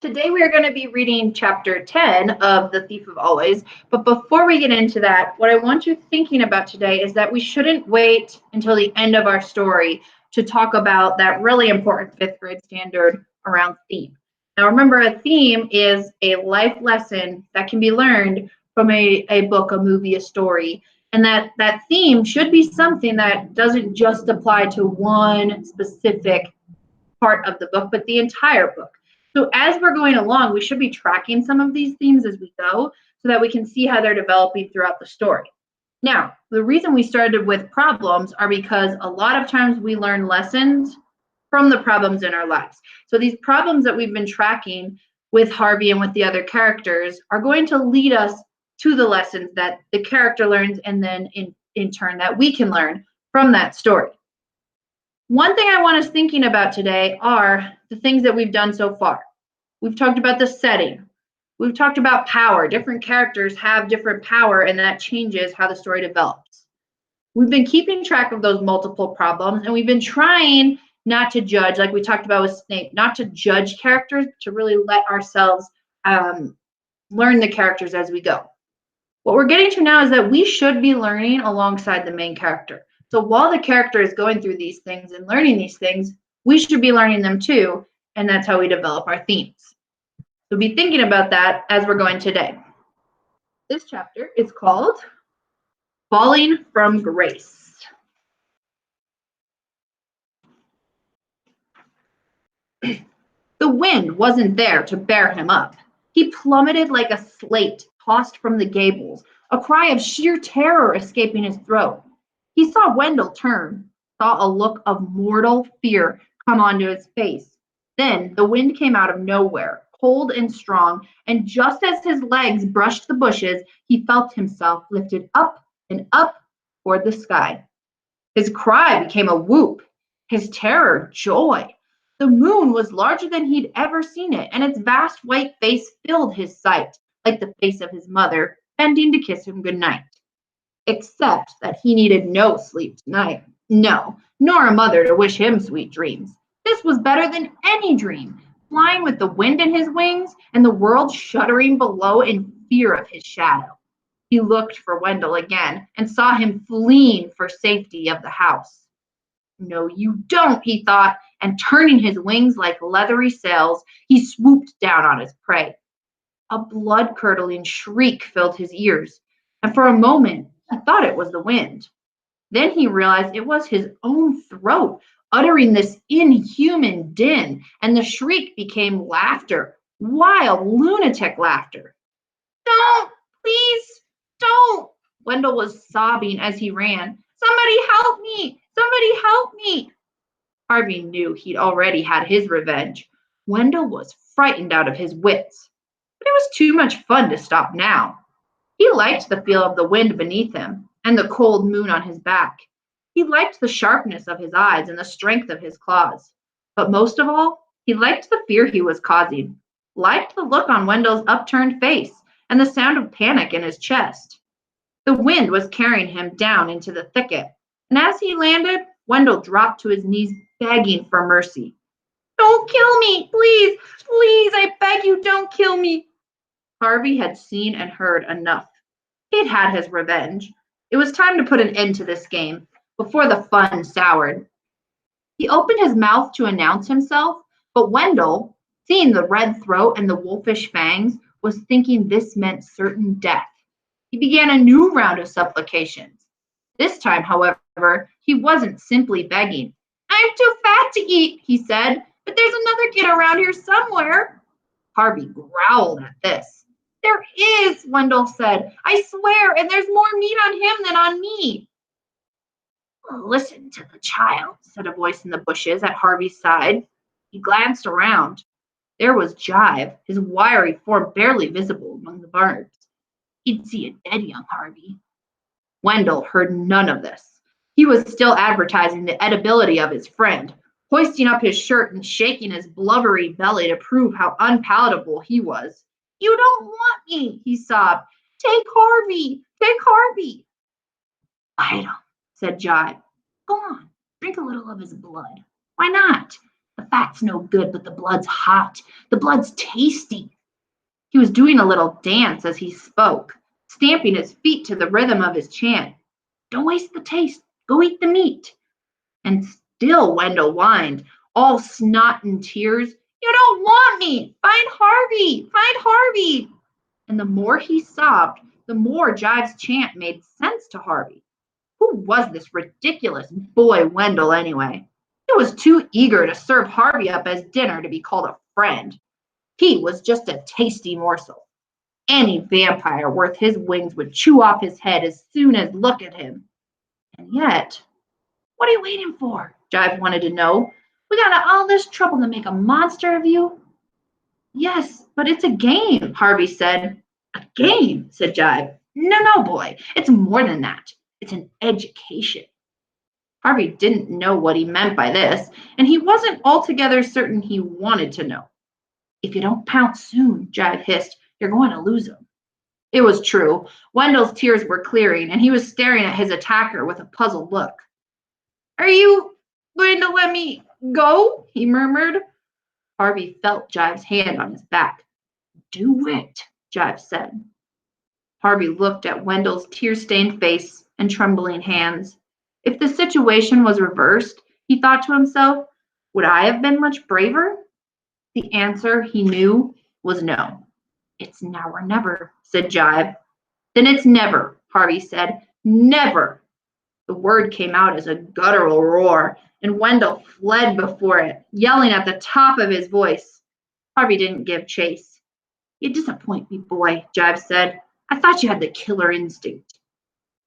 Today we are going to be reading chapter 10 of The Thief of Always. But before we get into that, what I want you thinking about today is that we shouldn't wait until the end of our story to talk about that really important fifth grade standard around theme. Now remember, a theme is a life lesson that can be learned from a book, a movie, a story. And that theme should be something that doesn't just apply to one specific part of the book, but the entire book. So as we're going along, we should be tracking some of these themes as we go so that we can see how they're developing throughout the story. Now, the reason we started with problems are because a lot of times we learn lessons from the problems in our lives. So these problems that we've been tracking with Harvey and with the other characters are going to lead us to the lessons that the character learns, and then in turn that we can learn from that story. One thing I want us thinking about today are the things that we've done so far. We've talked about the setting. We've talked about power. Different characters have different power, and that changes how the story develops. We've been keeping track of those multiple problems, and we've been trying not to judge, like we talked about with Snape, not to judge characters, but to really let ourselves learn the characters as we go. What we're getting to now is that we should be learning alongside the main character. So while the character is going through these things and learning these things, we should be learning them too, and that's how we develop our themes. So be thinking about that as we're going today. This chapter is called Falling from Grace. The wind wasn't there to bear him up. He plummeted like a slate tossed from the gables, a cry of sheer terror escaping his throat. He saw Wendell turn, saw a look of mortal fear come onto his face. Then the wind came out of nowhere, cold and strong, and just as his legs brushed the bushes, he felt himself lifted up and up toward the sky. His cry became a whoop, his terror joy. The moon was larger than he'd ever seen it, and its vast white face filled his sight, like the face of his mother, bending to kiss him goodnight. Except that he needed no sleep tonight. No, nor a mother to wish him sweet dreams. This was better than any dream, flying with the wind in his wings and the world shuddering below in fear of his shadow. He looked for Wendell again and saw him fleeing for safety of the house. No, you don't, he thought, and turning his wings like leathery sails, he swooped down on his prey. A blood-curdling shriek filled his ears, and for a moment he thought it was the wind. Then he realized it was his own throat uttering this inhuman din, and the shriek became laughter, wild, lunatic laughter. Don't, please, don't, Wendell was sobbing as he ran. Somebody help me! Somebody help me! Harvey knew he'd already had his revenge. Wendell was frightened out of his wits, but it was too much fun to stop now. He liked the feel of the wind beneath him and the cold moon on his back. He liked the sharpness of his eyes and the strength of his claws. But most of all, he liked the fear he was causing, liked the look on Wendell's upturned face and the sound of panic in his chest. The wind was carrying him down into the thicket, and as he landed, Wendell dropped to his knees begging for mercy. Don't kill me, please, please, I beg you, don't kill me. Harvey had seen and heard enough. He'd had his revenge. It was time to put an end to this game before the fun soured. He opened his mouth to announce himself, but Wendell, seeing the red throat and the wolfish fangs, was thinking this meant certain death. He began a new round of supplications. This time, however, he wasn't simply begging. I'm too fat to eat, he said, but there's another kid around here somewhere. Harvey growled at this. There is, Wendell said. I swear, and there's more meat on him than on me. Listen to the child, said a voice in the bushes at Harvey's side. He glanced around. There was Jive, his wiry form barely visible among the birds. He'd see a dead young Harvey. Wendell heard none of this. He was still advertising the edibility of his friend, hoisting up his shirt and shaking his blubbery belly to prove how unpalatable he was. You don't want me, he sobbed. Take Harvey, take Harvey. I don't, said Jive. Go on, drink a little of his blood. Why not? The fat's no good, but the blood's hot. The blood's tasty. He was doing a little dance as he spoke, stamping his feet to the rhythm of his chant. Don't waste the taste. Go eat the meat. And still Wendell whined, all snot and tears. You don't want me. Find Harvey. Find Harvey. And the more he sobbed, the more Jive's chant made sense to Harvey. Who was this ridiculous boy Wendell anyway? He was too eager to serve Harvey up as dinner to be called a friend. He was just a tasty morsel. Any vampire worth his wings would chew off his head as soon as look at him. And yet, what are you waiting for? Jive wanted to know. We got all this trouble to make a monster of you? Yes, but it's a game, Harvey said. A game, said Jive. No, boy, it's more than that. It's an education. Harvey didn't know what he meant by this, and he wasn't altogether certain he wanted to know. If you don't pounce soon, Jive hissed, you're going to lose him. It was true. Wendell's tears were clearing, and he was staring at his attacker with a puzzled look. Are you going to let me go? He murmured. Harvey felt Jive's hand on his back. Do it, Jive said. Harvey looked at Wendell's tear-stained face and trembling hands. If the situation was reversed, he thought to himself, would I have been much braver? The answer, he knew, was no. It's now or never, said Jive. Then it's never, Harvey said. Never. The word came out as a guttural roar, and Wendell fled before it, yelling at the top of his voice. Harvey didn't give chase. You disappoint me, boy, Jive said. I thought you had the killer instinct.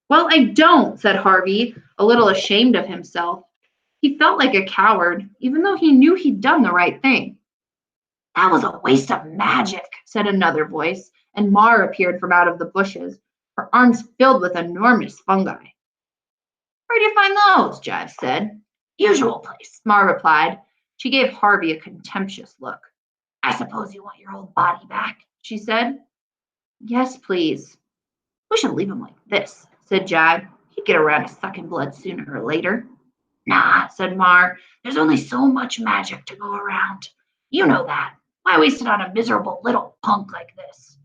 Well, I don't, said Harvey, a little ashamed of himself. He felt like a coward, even though he knew he'd done the right thing. That was a waste of magic, said another voice, and Mar appeared from out of the bushes, her arms filled with enormous fungi. Where'd you find those? Jive said. Usual place, Mar replied. She gave Harvey a contemptuous look. I suppose you want your old body back, she said. Yes, please. We should leave him like this, said Jive. He'd get around to sucking blood sooner or later. Nah, said Mar. There's only so much magic to go around. You know that. Why waste it on a miserable little punk like this?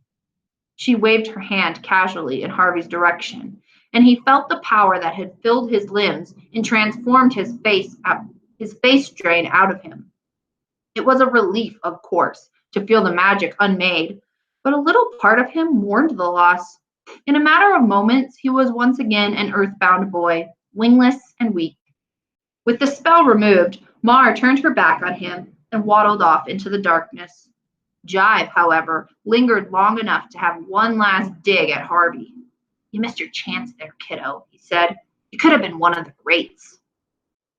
She waved her hand casually in Harvey's direction, and he felt the power that had filled his limbs and transformed his face drain out of him. It was a relief, of course, to feel the magic unmade, but a little part of him mourned the loss. In a matter of moments, he was once again an earthbound boy, wingless and weak. With the spell removed, Mar turned her back on him and waddled off into the darkness. Jive, however, lingered long enough to have one last dig at Harvey. You missed your chance there, kiddo, he said. You could have been one of the greats.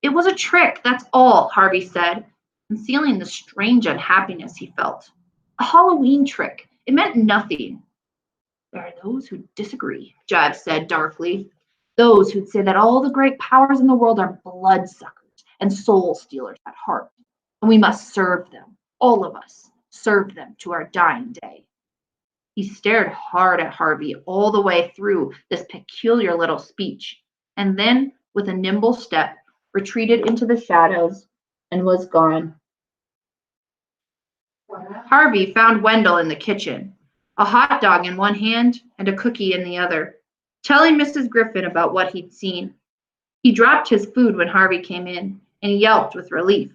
It was a trick, that's all, Harvey said, concealing the strange unhappiness he felt. A Halloween trick. It meant nothing. There are those who disagree, Jive said darkly. Those who'd say that all the great powers in the world are bloodsuckers and soul stealers at heart. And we must serve them, all of us, serve them to our dying day. He stared hard at Harvey all the way through this peculiar little speech, and then, with a nimble step, retreated into the shadows and was gone. Harvey found Wendell in the kitchen, a hot dog in one hand and a cookie in the other, telling Mrs. Griffin about what he'd seen. He dropped his food when Harvey came in and yelped with relief.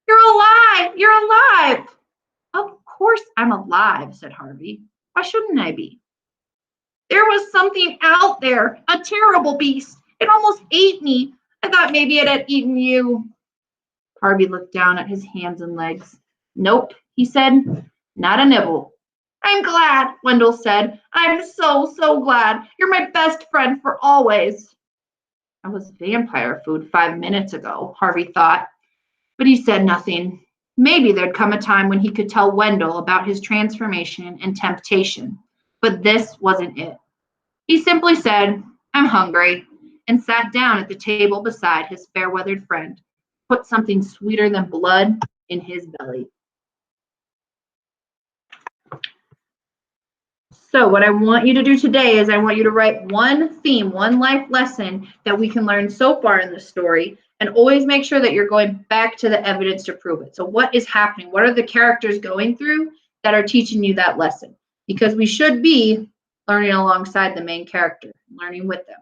You're alive! You're alive! Of course I'm alive, said Harvey. Why shouldn't I be? There was something out there, a terrible beast. It almost ate me. I thought maybe it had eaten you. Harvey looked down at his hands and legs. Nope, he said. Not a nibble. I'm glad, Wendell said. I'm so glad. You're my best friend for always. That was vampire food 5 minutes ago, Harvey thought. But he said nothing. Maybe there'd come a time when he could tell Wendell about his transformation and temptation. But this wasn't it. He simply said, I'm hungry, and sat down at the table beside his fair-weathered friend, put something sweeter than blood in his belly. So what I want you to do today is I want you to write one theme, one life lesson that we can learn so far in the story, and always make sure that you're going back to the evidence to prove it. So what is happening? What are the characters going through that are teaching you that lesson? Because we should be learning alongside the main character, learning with them.